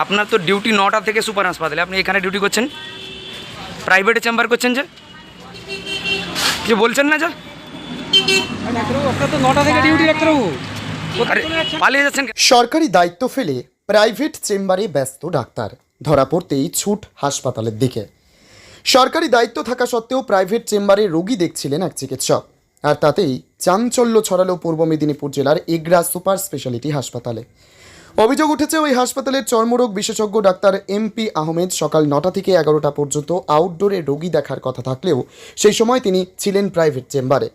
আপনার তো ডিউটি 9টা থেকে সুপার হাসপাতালে, আপনি এখানে ডিউটি করছেন, প্রাইভেটে চেম্বার করছেন যে বলছেন না যে আপনার তো 9টা থেকে ডিউটি ডাক্তারবাবু, আরে পালিয়ে যাচ্ছেন। সরকারি দায়িত্ব ফেলে প্রাইভেট চেম্বারে ব্যস্ত ডাক্তার, ধরা পড়তেই ছুট হাসপাতালের দিকে। সরকারি দায়িত্ব থাকা সত্ত্বেও প্রাইভেট চেম্বারে রোগী দেখছিলেন এক চিকিৎসক, আর তাতেই চাঞ্চল্য ছড়ালো পূর্ব মেদিনীপুর জেলার এগরা সুপার স্পেশালিটি হাসপাতালে। অভিযোগ উঠেছে ওই হাসপাতালের চর্মরোগ বিশেষজ্ঞ ডাক্তার এমপি আহমেদ সকাল 9টা থেকে 11টা পর্যন্ত আউটডোরে রোগী দেখার কথা থাকলেও সেই সময় তিনি ছিলেন প্রাইভেট চেম্বারে।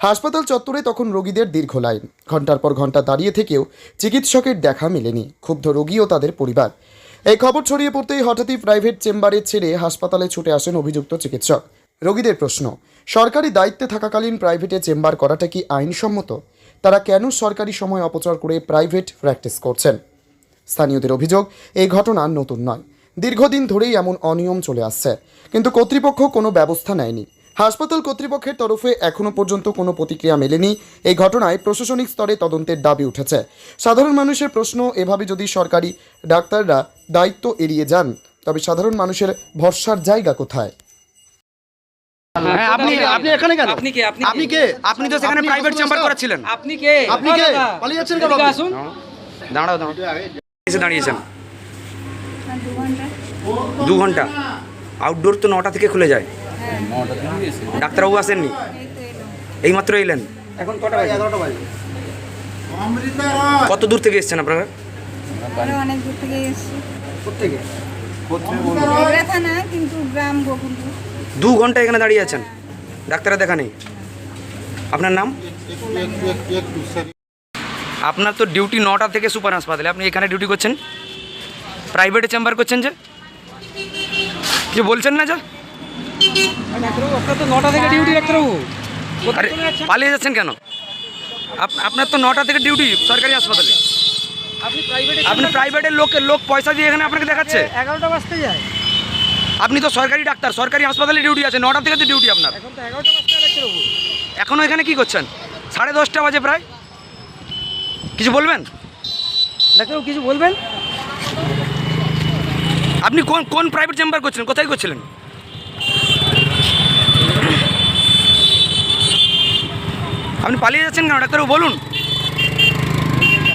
হাসপাতাল চত্বরে তখন রোগীদের দীর্ঘ লাইন, ঘন্টার পর ঘন্টা দাঁড়িয়ে থেকেও চিকিৎসকের দেখা মেলেনি। ক্ষুব্ধ রোগী ও তাদের পরিবার। এই খবর ছড়িয়ে পড়তেই হঠাৎই প্রাইভেট চেম্বারে ছেড়ে হাসপাতালে ছুটে আসেন অভিযুক্ত চিকিৎসক। রোগীদের প্রশ্ন, সরকারি দায়িত্বে থাকাকালীন প্রাইভেটে চেম্বার করাটা কি আইনসম্মত? তারা কেন সরকারি সময় অপচয় করে প্রাইভেট প্র্যাকটিস করছেন? স্থানীয়দের অভিযোগ, এই ঘটনা নতুন নয়, দীর্ঘদিন ধরেই এমন অনিয়ম চলে আসছে, কিন্তু কর্তৃপক্ষ কোনো ব্যবস্থা নেয়নি। হাসপাতাল কর্তৃপক্ষের তরফে এখনও পর্যন্ত কোনো প্রতিক্রিয়া মেলেনি। এই ঘটনায় প্রশাসনিক স্তরে তদন্তের দাবি উঠেছে। সাধারণ মানুষের প্রশ্ন, এভাবে যদি সরকারি ডাক্তাররা দায়িত্ব এড়িয়ে যান তবে সাধারণ মানুষের ভরসার জায়গা কোথায়? হ্যাঁ, আপনি এখানে কেন? আপনি কে? আপনি কে? আপনি তো সেখানে আপনি প্রাইভেট চেম্বার অসুস্থ? করেছিলেন। আপনি কে? আপনি কে? পালিয়ে যাচ্ছেন কেন? আসুন। দাঁড়াও এসে দাঁড়িয়েছেন 2 ঘন্টা। আউটডোর তো 9টা থেকে খুলে যায়। ডাক্তারবাবু আসেননি, এইমাত্র এলেন। এখন কটা বাজে? 11টা বাজে। কত দূর থেকে এসেছেন আপনারা? অনেক দূর থেকে এসেছি। কোত্থেকে? এগরা থানা, কিন্তু গ্রাম গোকুলপুর। 2 ঘন্টা এখানে দাঁড়িয়ে আছেন, ডাক্তারের দেখা নেই। আপনার নাম? আপনার তো ডিউটি 9টা থেকে সুপার হাসপাতালে, আপনি এখানে ডিউটি করছেন, প্রাইভেটে চেম্বার করছেন যে বলছেন না যে আপনার তো 9টা থেকে ডিউটি ডাক্তারবাবু, আরে পালিয়ে যাচ্ছেন কেন? আপনার তো 9টা থেকে ডিউটি সরকারি হাসপাতালে, আপনি প্রাইভেটের লোক পয়সা দিয়ে এখানে আপনাকে দেখাচ্ছে। 11টা বাজতে যায়। আপনি তো সরকারি ডাক্তার, সরকারি হাসপাতালে ডিউটি আছে, 9টা থেকে তো ডিউটি আপনার। এখন তো 11টা বাজতে যায় ডাক্তারবাবু। এখনও এখানে কি করছেন? 10:30 বাজে প্রায়। কিছু বলবেন ডাক্তারবাবু, কিছু বলবেন? আপনি কোন প্রাইভেট চেম্বার করছিলেন, কোথায় করছিলেন? আপনি পালিয়ে যাচ্ছেন কেন ডাক্তারবাবু, বলুন।